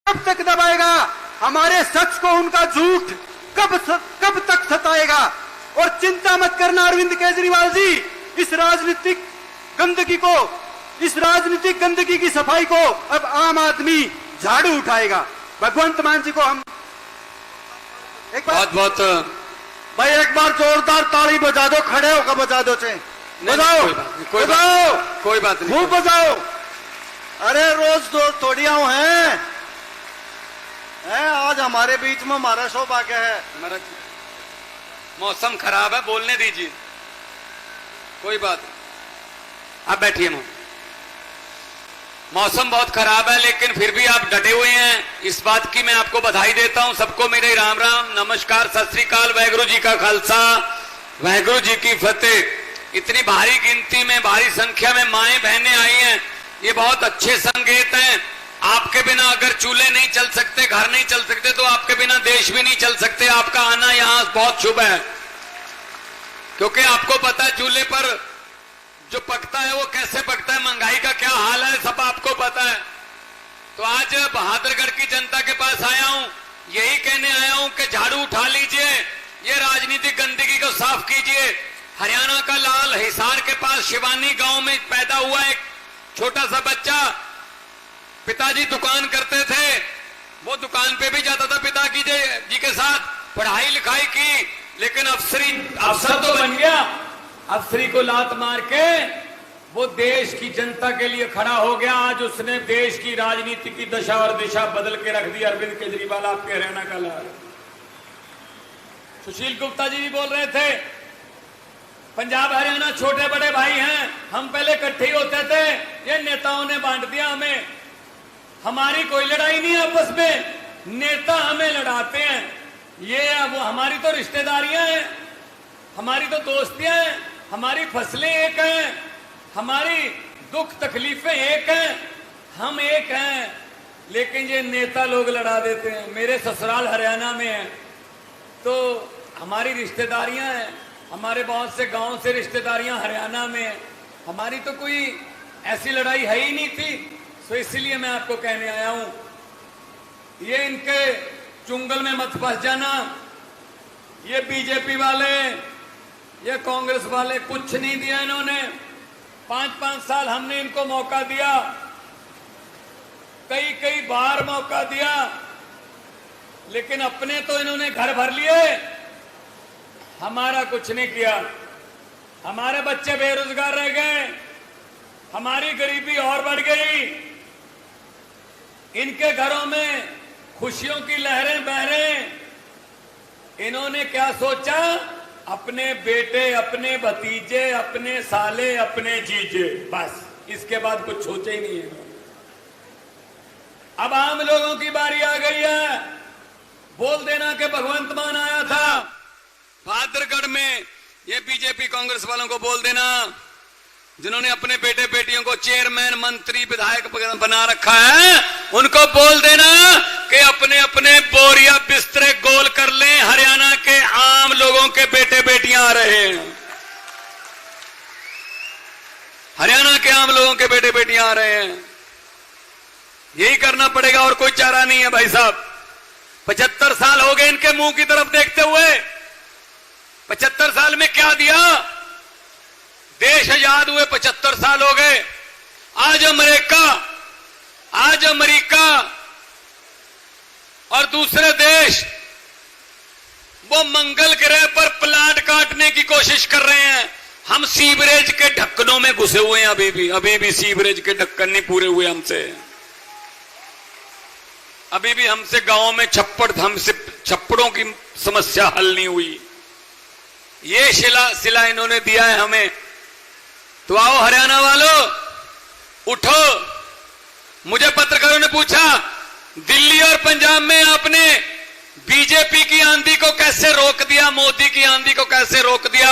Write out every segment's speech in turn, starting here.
कब तक दबाएगा? हमारे सच को उनका झूठ कब तक सताएगा? और चिंता मत करना अरविंद केजरीवाल जी, इस राजनीतिक गंदगी की सफाई को अब आम आदमी झाड़ू उठाएगा। भगवंत मान जी को हम बहुत बहुत भाई एक बार जोरदार ताली बजा दो, खड़े होकर बजा दो, चाहे बजाओ, कोई बात नहीं, खूब बजाओ। अरे रोज थोड़िया हैं, आज हमारे बीच में हमारा सौभाग्य है। मौसम खराब है, बोलने दीजिए, कोई बात नहीं, आप बैठिए। मौसम बहुत खराब है लेकिन फिर भी आप डटे हुए हैं, इस बात की मैं आपको बधाई देता हूं। सबको मेरे राम राम, नमस्कार, सत श्री अकाल, वाहेगुरु जी का खालसा, वाहेगुरु जी की फतेह। इतनी भारी गिनती में, भारी संख्या में माएं बहनें आई हैं, ये बहुत अच्छे संकेत हैं। आपके बिना अगर चूल्हे नहीं चल सकते, घर नहीं चल सकते, तो आपके बिना देश भी नहीं चल सकते। आपका आना यहां बहुत शुभ है, क्योंकि आपको पता है चूल्हे पर जो पकता है वो कैसे पकता है, महंगाई का क्या हाल है, सब आपको पता है। तो आज बहादुरगढ़ की जनता के पास आया हूं, यही कहने आया हूं कि झाड़ू उठा लीजिए, ये राजनीतिक गंदगी को साफ कीजिए। हरियाणा का लाल हिसार के पास शिवानी गांव में पैदा हुआ एक छोटा सा बच्चा, पिताजी दुकान करते थे, वो दुकान पे भी जाता था पिताजी जी के साथ, पढ़ाई लिखाई की, लेकिन अफसर तो बन गया। अफसरी को लात मार के वो देश की जनता के लिए खड़ा हो गया। आज उसने देश की राजनीति की दशा और दिशा बदल के रख दी। अरविंद केजरीवाल आपके हरियाणा का लाल। सुशील गुप्ता जी भी बोल रहे थे, पंजाब हरियाणा छोटे बड़े भाई हैं, हम पहले इकट्ठे होते थे, ये नेताओं ने बांट दिया हमें। हमारी कोई लड़ाई नहीं आपस में, नेता हमें लड़ाते हैं। ये वो हमारी तो रिश्तेदारियां हैं, हमारी तो दोस्तियां हैं, हमारी फसलें एक हैं, हमारी दुख तकलीफें एक हैं, हम एक हैं, लेकिन ये नेता लोग लड़ा देते हैं। मेरे ससुराल हरियाणा में है, तो हमारी रिश्तेदारियां हैं, हमारे बहुत से गांव से रिश्तेदारियां हरियाणा में है, हमारी तो कोई ऐसी लड़ाई है ही नहीं थी। तो इसलिए मैं आपको कहने आया हूं, ये इनके चुंगल में मत फंस जाना। ये बीजेपी वाले, ये कांग्रेस वाले कुछ नहीं दिया इन्होंने। 5-5 साल हमने इनको मौका दिया, कई बार मौका दिया, लेकिन अपने तो इन्होंने घर भर लिए, हमारा कुछ नहीं किया। हमारे बच्चे बेरोजगार रह गए, हमारी गरीबी और बढ़ गई। इनके घरों में खुशियों की लहरें बह रहे। इन्होंने क्या सोचा? अपने बेटे, अपने भतीजे, अपने साले, अपने जीजे, बस, इसके बाद कुछ सोचे ही नहीं है। अब आम लोगों की बारी आ गई है। बोल देना कि भगवंत मान आया था बहादुरगढ़ में, ये बीजेपी कांग्रेस वालों को बोल देना, जिन्होंने अपने बेटे बेटियों को चेयरमैन, मंत्री, विधायक बना रखा है, उनको बोल देना कि अपने अपने बोरिया बिस्तरे गोल कर लें, हरियाणा के आम लोगों के बेटे बेटियां आ रहे हैं। हरियाणा के आम लोगों के बेटे बेटियां आ रहे हैं। यही करना पड़ेगा, और कोई चारा नहीं है भाई साहब। 75 साल हो गए इनके मुंह की तरफ देखते हुए। 75 साल में क्या दिया? देश आजाद हुए 75 साल हो गए। आज अमेरिका और दूसरे देश वो मंगल ग्रह पर प्लांट काटने की कोशिश कर रहे हैं। हम सीवरेज के ढक्कनों में घुसे हुए हैं, अभी भी सीवरेज के ढक्कन नहीं पूरे हुए हमसे। अभी भी हमसे गांवों में छप्पड़ों की समस्या हल नहीं हुई। ये सिला इन्होंने दिया है हमें। तो आओ हरियाणा वालों, उठो। मुझे पत्रकारों ने पूछा, दिल्ली और पंजाब में आपने बीजेपी की आंधी को कैसे रोक दिया, मोदी की आंधी को कैसे रोक दिया?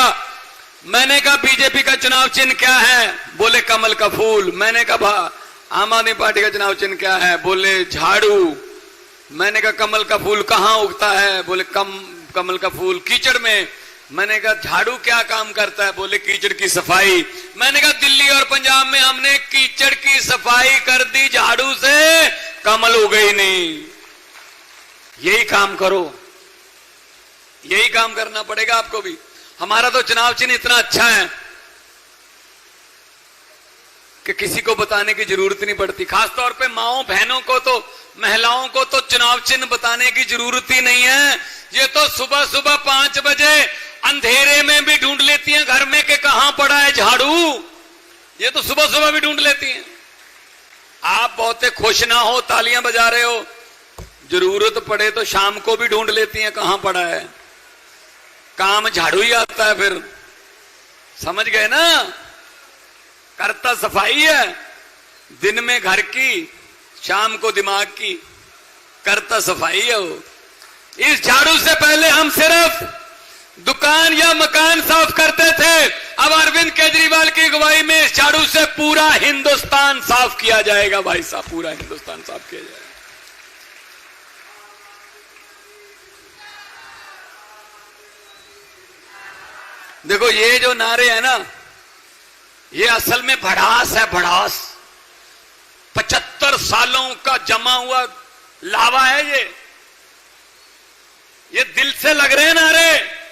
मैंने कहा बीजेपी का चुनाव चिन्ह क्या है? बोले कमल का फूल। मैंने कहा आम आदमी पार्टी का चुनाव चिन्ह क्या है? बोले झाड़ू। मैंने कहा कमल का फूल कहां उगता है? बोले कमल का फूल कीचड़ में। मैंने कहा झाड़ू क्या काम करता है? बोले कीचड़ की सफाई। मैंने कहा दिल्ली और पंजाब में हमने कीचड़ की सफाई कर दी झाड़ू से, कमल उगे ही नहीं। यही काम करो, यही काम करना पड़ेगा आपको भी। हमारा तो चुनाव चिन्ह इतना अच्छा है कि किसी को बताने की जरूरत नहीं पड़ती। खासतौर पे माओ बहनों को तो, महिलाओं को तो चुनाव चिन्ह बताने की जरूरत ही नहीं है। ये तो सुबह सुबह 5 बजे अंधेरे में भी ढूंढ लेती हैं घर में कि कहां पड़ा है झाड़ू। ये तो सुबह सुबह भी ढूंढ लेती हैं। आप बहुत खुश ना हो, तालियां बजा रहे हो, जरूरत पड़े तो शाम को भी ढूंढ लेती हैं कहां पड़ा है। काम झाड़ू ही आता है फिर, समझ गए ना। करता सफाई है, दिन में घर की, शाम को दिमाग की, करता सफाई है वो। इस झाड़ू से पहले हम सिर्फ दुकान या मकान साफ करते थे, अब अरविंद केजरीवाल की अगुवाई में इस झाड़ू से पूरा हिंदुस्तान साफ किया जाएगा। भाई साहब, पूरा हिंदुस्तान साफ किया जाएगा। देखो ये जो नारे है ना, ये असल में भड़ास है, भड़ास। 75 सालों का जमा हुआ लावा है ये दिल से लग रहे हैं नारे।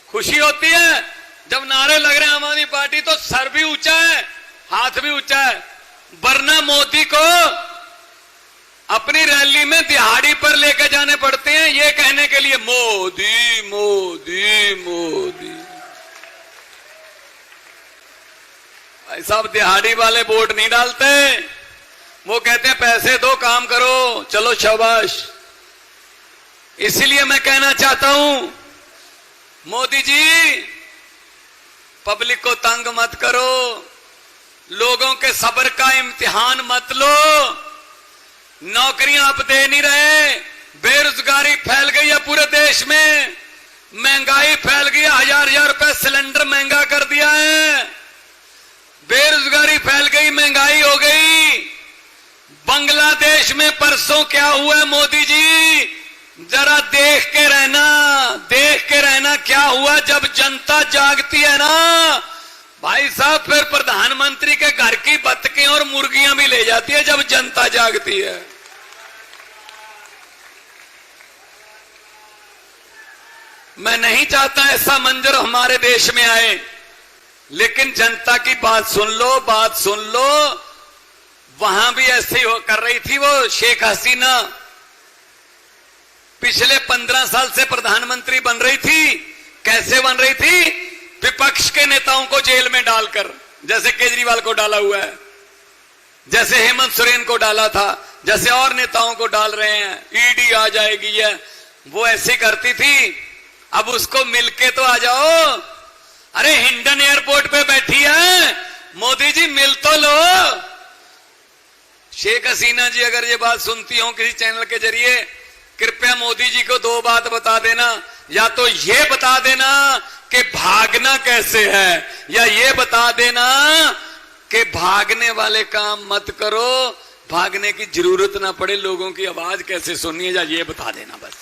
खुशी होती है जब नारे लग रहे हैं आम आदमी पार्टी, तो सर भी ऊंचा है, हाथ भी ऊंचा है। वरना मोदी को अपनी रैली में दिहाड़ी पर लेकर जाने पड़ते हैं ये कहने के लिए मोदी मोदी मोदी। भाई साहब, दिहाड़ी वाले वोट नहीं डालते, वो कहते हैं पैसे दो, काम करो, चलो शाबाश। इसलिए मैं कहना चाहता हूं, मोदी जी पब्लिक को तंग मत करो, लोगों के सब्र का इम्तिहान मत लो। नौकरियां आप दे नहीं रहे, बेरोजगारी फैल गई है पूरे देश में, महंगाई फैल गई है, 1000 रुपए सिलेंडर महंगा कर दिया है, बेरोजगारी फैल गई, महंगाई हो गई। बांग्लादेश में परसों क्या हुआ है मोदी जी, जरा देख के रहना, देख के रहना क्या हुआ। जब जनता जागती है ना भाई साहब, फिर प्रधानमंत्री के घर की बत्तखें और मुर्गियां भी ले जाती है जब जनता जागती है। मैं नहीं चाहता ऐसा मंजर हमारे देश में आए, लेकिन जनता की बात सुन लो, बात सुन लो। वहां भी ऐसे ही कर रही थी वो शेख हसीना, पिछले 15 साल से प्रधानमंत्री बन रही थी। कैसे बन रही थी? विपक्ष के नेताओं को जेल में डालकर, जैसे केजरीवाल को डाला हुआ है, जैसे हेमंत सोरेन को डाला था, जैसे और नेताओं को डाल रहे हैं, ईडी आ जाएगी है, वो ऐसी करती थी। अब उसको मिलके तो आ जाओ। अरे हिंडन एयरपोर्ट पे बैठी है, मोदी जी मिल तो लो। शेख हसीना जी अगर ये बात सुनती हो किसी चैनल के जरिए, कृपया मोदी जी को 2 बात बता देना। या तो ये बता देना कि भागना कैसे है, या ये बता देना कि भागने वाले काम मत करो, भागने की जरूरत ना पड़े, लोगों की आवाज कैसे सुननी है, या ये बता देना बस।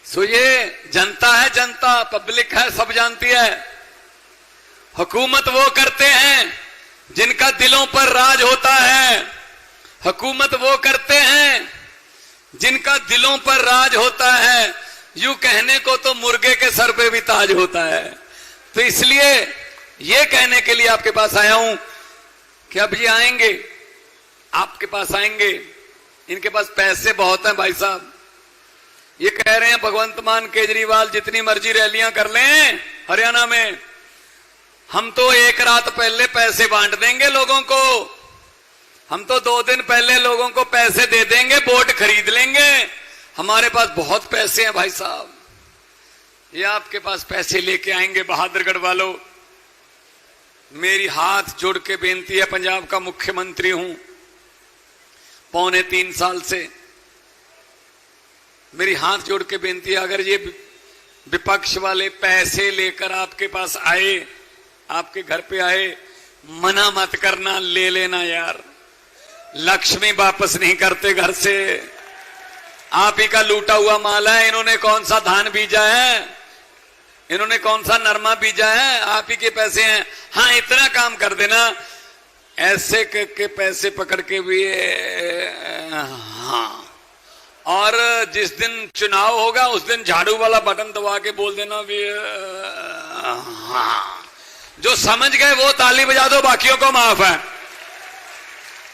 सो ये जनता है, जनता पब्लिक है, सब जानती है। हुकूमत वो करते हैं जिनका दिलों पर राज होता है, हुकूमत वो करते हैं जिनका दिलों पर राज होता है। यूं कहने को तो मुर्गे के सर पे भी ताज होता है। तो इसलिए ये कहने के लिए आपके पास आया हूं कि अब ये आएंगे, आपके पास आएंगे, इनके पास पैसे बहुत हैं भाई साहब। ये कह रहे हैं भगवंत मान केजरीवाल जितनी मर्जी रैलियां कर लें हरियाणा में, हम तो एक रात पहले पैसे बांट देंगे लोगों को, हम तो 2 दिन पहले लोगों को पैसे दे देंगे, वोट खरीद लेंगे, हमारे पास बहुत पैसे हैं भाई साहब। ये आपके पास पैसे लेके आएंगे बहादुरगढ़ वालों। मेरी हाथ जोड़ के बेनती है, पंजाब का मुख्यमंत्री हूं पौने 3 साल से, मेरी हाथ जोड़ के बेनती है, अगर ये विपक्ष वाले पैसे लेकर आपके पास आए, आपके घर पे आए, मना मत करना, ले लेना यार। लक्ष्मी वापस नहीं करते घर से, आप ही का लूटा हुआ माल है। इन्होंने कौन सा धान बीजा है, इन्होंने कौन सा नरमा बीजा है, आप ही के पैसे हैं। हाँ, इतना काम कर देना, ऐसे करके पैसे पकड़ के भी हाँ, और जिस दिन चुनाव होगा उस दिन झाड़ू वाला बटन दबा के बोल देना भी हाँ। जो समझ गए वो ताली बजा दो, बाकियों को माफ है।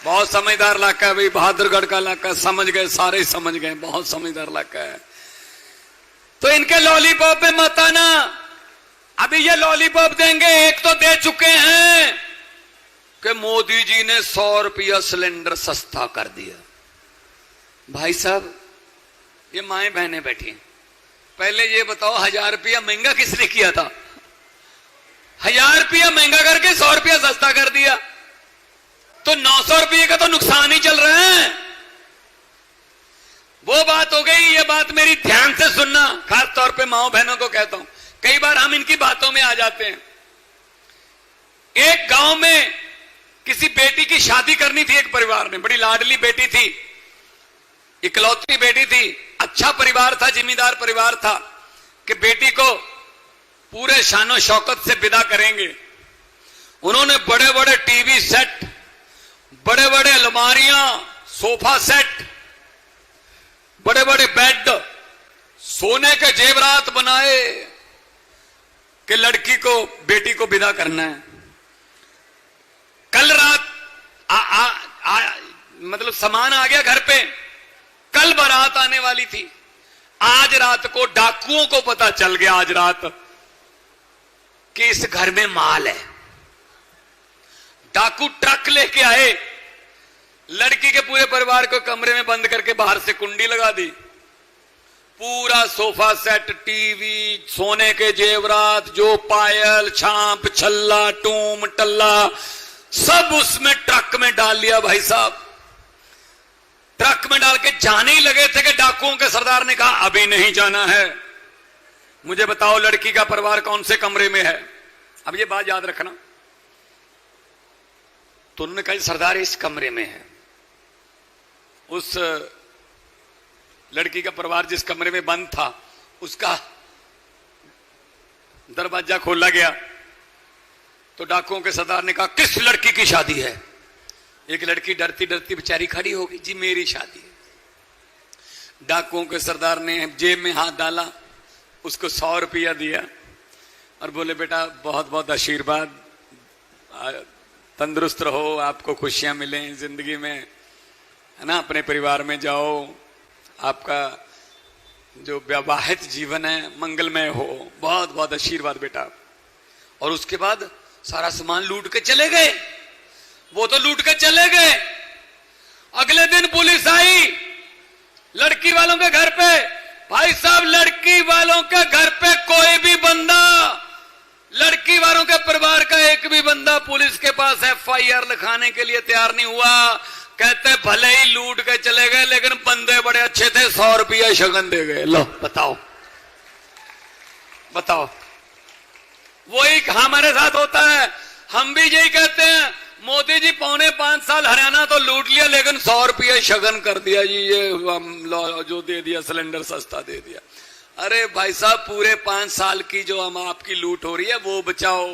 बहुत समझदार इलाका है भाई, बहादुरगढ़ का इलाका, समझ गए, सारे समझ गए, बहुत समझदार इलाका है। तो इनके लॉलीपॉप पे मत आना। अभी ये लॉलीपॉप देंगे, एक तो दे चुके हैं कि मोदी जी ने 100 रुपया सिलेंडर सस्ता कर दिया। भाई साहब, ये माएं बहनें बैठी हैं, पहले ये बताओ 1000 रुपया महंगा किसने किया था? 1000 रुपया महंगा करके 100 रुपया सस्ता कर दिया, तो 900 रुपये का तो नुकसान ही चल रहा है। वो बात हो गई। ये बात मेरी ध्यान से सुनना, खास तौर पे माओ बहनों को कहता हूं, कई बार हम इनकी बातों में आ जाते हैं। एक गांव में किसी बेटी की शादी करनी थी, एक परिवार ने, बड़ी लाडली बेटी थी, इकलौती बेटी थी, अच्छा परिवार था, जिम्मेदार परिवार था कि बेटी को पूरे शानो शौकत से विदा करेंगे। उन्होंने बड़े बड़े टीवी सेट, बड़े बड़े अलमारियां, सोफा सेट, बड़े बड़े बेड, सोने के जेवरात बनाए कि लड़की को, बेटी को विदा करना है। कल रात मतलब सामान आ गया घर पे, कल बारात आने वाली थी। आज रात को डाकुओं को पता चल गया, आज रात, कि इस घर में माल है। डाकू ट्रक लेके आए, लड़की के पूरे परिवार को कमरे में बंद करके बाहर से कुंडी लगा दी। पूरा सोफा सेट, टीवी, सोने के जेवरात, जो पायल, छाप, छल्ला, टूम, टल्ला, सब उसमें ट्रक में डाल लिया। भाई साहब, ट्रक में डाल के जाने ही लगे थे कि डाकुओं के सरदार ने कहा अभी नहीं जाना है, मुझे बताओ लड़की का परिवार कौन से कमरे में है। अब ये बात याद रखना। तो उन्होंने कहा सरदार इस कमरे में है। उस लड़की का परिवार जिस कमरे में बंद था, उसका दरवाजा खोला गया तो डाकुओं के सरदार ने कहा किस लड़की की शादी है? एक लड़की डरती डरती बेचारी खड़ी हो गई, जी मेरी शादी है। डाकुओं के सरदार ने जेब में हाथ डाला, उसको 100 रुपया दिया और बोले बेटा बहुत बहुत आशीर्वाद, तंदुरुस्त रहो, आपको खुशियां मिलें जिंदगी में, है ना, अपने परिवार में जाओ, आपका जो वैवाहिक जीवन है मंगलमय हो, बहुत बहुत आशीर्वाद बेटा। और उसके बाद सारा सामान लूट के चले गए। वो तो लूट के चले गए। अगले दिन पुलिस आई लड़की वालों के घर पे। भाई साहब, लड़की वालों के घर पे कोई भी बंदा, लड़की वालों के परिवार का एक भी बंदा पुलिस के पास FIR लिखाने के लिए तैयार नहीं हुआ। कहते भले ही लूट के चले गए लेकिन बंदे बड़े अच्छे थे, 100 रुपया शगन दे गए। लो बताओ बताओ, वही हमारे साथ होता है। हम भी यही कहते हैं, मोदी जी 4.25 साल हरियाणा तो लूट लिया लेकिन 100 रुपया शगन कर दिया जी, ये जो दे दिया सिलेंडर सस्ता दे दिया। अरे भाई साहब, पूरे 5 साल की जो हम आपकी लूट हो रही है वो बचाओ,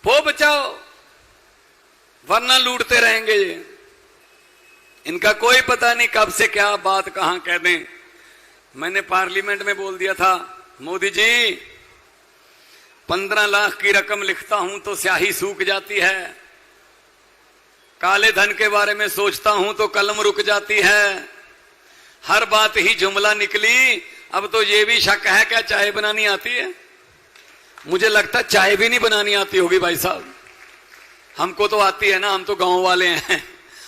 वो बचाओ, वरना लूटते रहेंगे ये। इनका कोई पता नहीं कब से क्या बात कहां कह दें। मैंने पार्लियामेंट में बोल दिया था, मोदी जी 15 लाख की रकम लिखता हूं तो स्याही सूख जाती है, काले धन के बारे में सोचता हूं तो कलम रुक जाती है, हर बात ही जुमला निकली, अब तो ये भी शक है क्या चाय बनानी आती है? मुझे लगता चाय भी नहीं बनानी आती होगी भाई साहब। हमको तो आती है ना, हम तो गांव वाले हैं,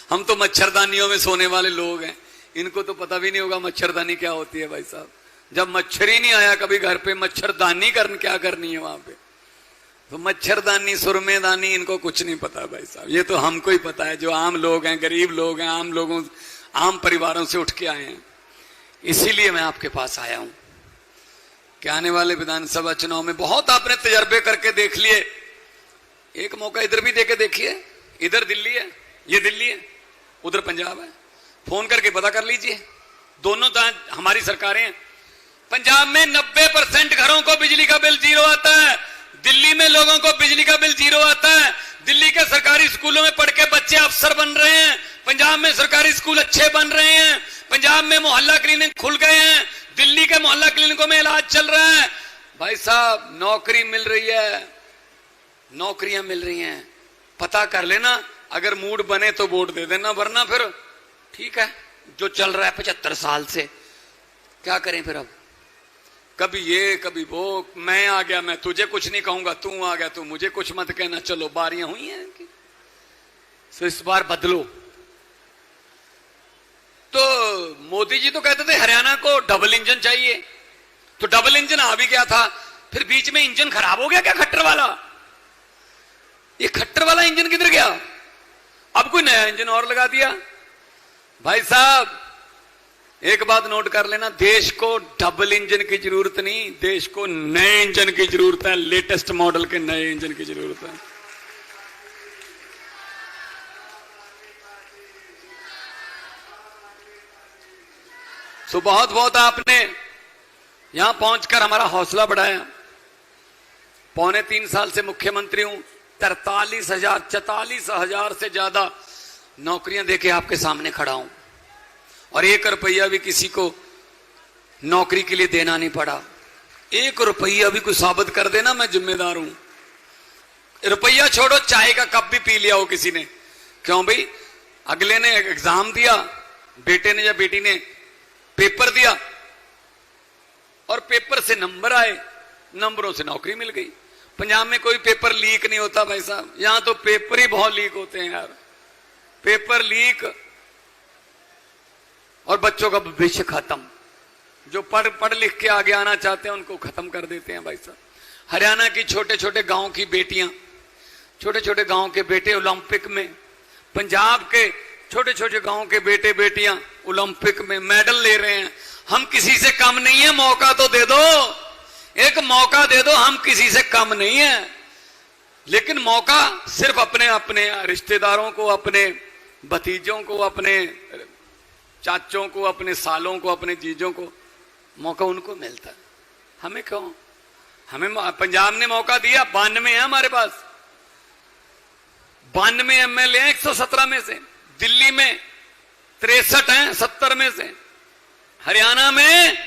हम तो मच्छरदानियों में सोने वाले लोग हैं। इनको तो पता भी नहीं होगा मच्छरदानी क्या होती है भाई साहब। जब मच्छर ही नहीं आया कभी घर पे, मच्छरदानी क्या करनी है वहां पे? तो मच्छरदानी, सुरमेदानी, इनको कुछ नहीं पता भाई साहब। ये तो हमको ही पता है, जो आम लोग हैं, गरीब लोग हैं, आम लोगों, आम परिवारों से उठ के आए हैं। इसीलिए मैं आपके पास आया हूं कि आने वाले विधानसभा चुनाव में बहुत आपने तजर्बे करके देख लिए, एक मौका इधर भी देके देखिए। इधर दिल्ली है, ये दिल्ली है, उधर पंजाब है, फोन करके पता कर लीजिए। दोनों हमारी सरकारें हैं। पंजाब में 90% घरों को बिजली का बिल 0 आता है, दिल्ली में लोगों को बिजली का बिल 0 आता है। दिल्ली के सरकारी स्कूलों में पढ़ के बच्चे अफसर बन रहे हैं, पंजाब में सरकारी स्कूल अच्छे बन रहे हैं, पंजाब में मोहल्ला क्लिनिक खुल गए हैं, दिल्ली के मोहल्ला क्लिनिकों में इलाज चल रहा है। भाई साहब नौकरी मिल रही है, नौकरियां मिल रही हैं, पता कर लेना। अगर मूड बने तो वोट दे देना, वरना फिर ठीक है जो चल रहा है 75 साल से, क्या करें फिर। अब कभी ये कभी वो, मैं आ गया मैं तुझे कुछ नहीं कहूंगा, तू आ गया तू मुझे कुछ मत कहना, चलो बारियां हुई हैं इनकी। तो इस बार बदलो। तो मोदी जी तो कहते थे हरियाणा को डबल इंजन चाहिए, तो डबल इंजन आ भी गया था, फिर बीच में इंजन खराब हो गया क्या खट्टर वाला? ये खट्टर वाला इंजन किधर गया? अब कोई नया इंजन और लगा दिया। भाई साहब एक बात नोट कर लेना, देश को डबल इंजन की जरूरत नहीं, देश को नए इंजन की जरूरत है, लेटेस्ट मॉडल के नए इंजन की जरूरत है। तो बहुत बहुत आपने यहां पहुंचकर हमारा हौसला बढ़ाया। 3.25 साल से मुख्यमंत्री हूं, 44,000 से ज्यादा नौकरियां देके आपके सामने खड़ा हूं, और 1 रुपया भी किसी को नौकरी के लिए देना नहीं पड़ा। 1 रुपया भी कोई साबित कर देना मैं जिम्मेदार हूं। रुपया छोड़ो, चाय का कप भी पी लिया हो किसी ने, क्यों भाई? अगले ने एग्जाम दिया, बेटे ने या बेटी ने पेपर दिया, और पेपर से नंबर आए, नंबरों से नौकरी मिल गई। पंजाब में कोई पेपर लीक नहीं होता भाई साहब, यहां तो पेपर ही बहुत लीक होते हैं यार, पेपर लीक, और बच्चों का भविष्य खत्म। जो पढ़ लिख के आगे आना चाहते हैं उनको खत्म कर देते हैं भाई साहब। हरियाणा की छोटे छोटे गांव की बेटियां, छोटे छोटे गांव के बेटे ओलंपिक में, पंजाब के छोटे छोटे गांव के बेटे बेटियां ओलंपिक में मेडल ले रहे हैं। हम किसी से कम नहीं है, मौका तो दे दो, एक मौका दे दो, हम किसी से कम नहीं है। लेकिन मौका सिर्फ अपने अपने रिश्तेदारों को, अपने भतीजों को, अपने चाचों को, अपने सालों को, अपने जीजों को मौका उनको मिलता है, हमें क्यों? हमें पंजाब ने मौका दिया, 92 है हमारे पास, 92 एमएलए हैं 117 में से, दिल्ली में 63 हैं 70 में से, हरियाणा में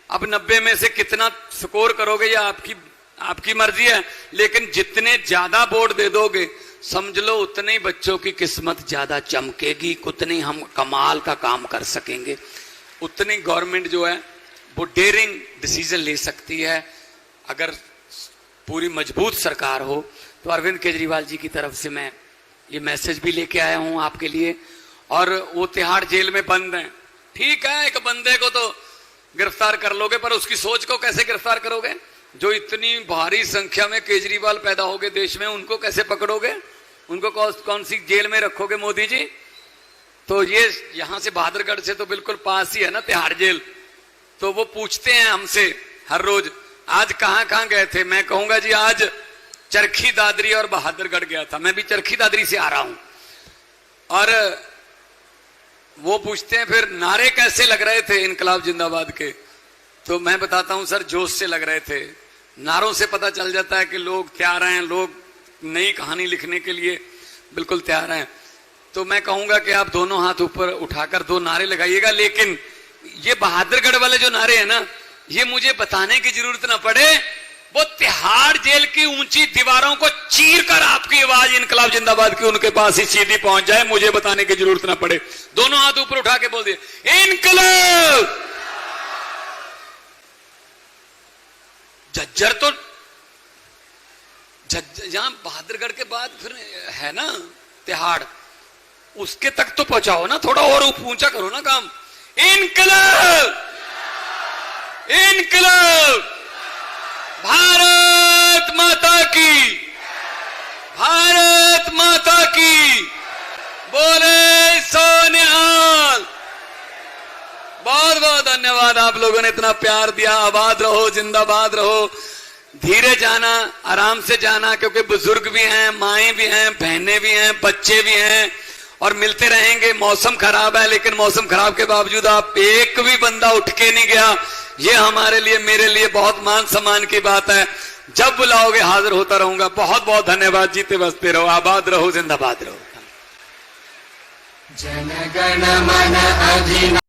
अब 90 में से कितना स्कोर करोगे या आपकी मर्जी है। लेकिन जितने ज्यादा वोट दे दोगे समझ लो उतने ही बच्चों की किस्मत ज्यादा चमकेगी, उतने हम कमाल का काम कर सकेंगे, उतनी गवर्नमेंट जो है वो डेयरिंग डिसीजन ले सकती है। अगर पूरी मजबूत सरकार हो तो अरविंद केजरीवाल जी की तरफ से मैं ये मैसेज भी लेके आया हूं आपके लिए। और वो तिहाड़ जेल में बंद हैं, ठीक है, एक बंदे को तो गिरफ्तार कर लोगे, पर उसकी सोच को कैसे गिरफ्तार करोगे? जो इतनी भारी संख्या में केजरीवाल पैदा हो गए देश में, उनको कैसे पकड़ोगे? उनको कौन सी जेल में रखोगे मोदी जी? तो ये यहां से बहादुरगढ़ से तो बिल्कुल पास ही है ना तिहाड़ जेल। तो वो पूछते हैं हमसे हर रोज, आज कहां गए थे? मैं कहूंगा जी आज चरखी दादरी और बहादुरगढ़ गया था, मैं भी चरखी दादरी से आ रहा हूं। और वो पूछते हैं फिर नारे कैसे लग रहे थे इनकलाब जिंदाबाद के? तो मैं बताता हूं सर, जोश से लग रहे थे। नारों से पता चल जाता है कि लोग तैयार हैं, लोग नई कहानी लिखने के लिए बिल्कुल तैयार हैं। तो मैं कहूंगा कि आप दोनों हाथ ऊपर उठाकर 2 नारे लगाइएगा। लेकिन ये बहादुरगढ़ वाले जो नारे हैं ना, ये मुझे बताने की जरूरत ना पड़े, वो तिहाड़ जेल की ऊंची दीवारों को चीर कर आपकी आवाज इनकलाब जिंदाबाद की उनके पास ही सीधी पहुंच जाए, मुझे बताने की जरूरत ना पड़े। दोनों हाथ ऊपर उठा के बोल दिए इनकलाब। झज्जर तो यहां बहादुरगढ़ के बाद फिर है ना तिहाड़, उसके तक तो पहुंचाओ ना, थोड़ा और ऊंचा करो ना काम। इनकलाब, इनकलाब, भारत माता की, भारत माता की, बोले सोनिहाल। बहुत बहुत धन्यवाद, आप लोगों ने इतना प्यार दिया। आबाद रहो, जिंदाबाद रहो। धीरे जाना, आराम से जाना, क्योंकि बुजुर्ग भी हैं, माएं भी हैं, बहनें भी हैं, बच्चे भी हैं, और मिलते रहेंगे। मौसम खराब है, लेकिन मौसम खराब के बावजूद आप एक भी बंदा उठ के नहीं गया, ये हमारे लिए, मेरे लिए बहुत मान सम्मान की बात है। जब बुलाओगे हाजिर होता रहूंगा। बहुत बहुत धन्यवाद। जीते बसते रहो, आबाद रहो, जिंदाबाद रहो। जन गण मन अधिनायक।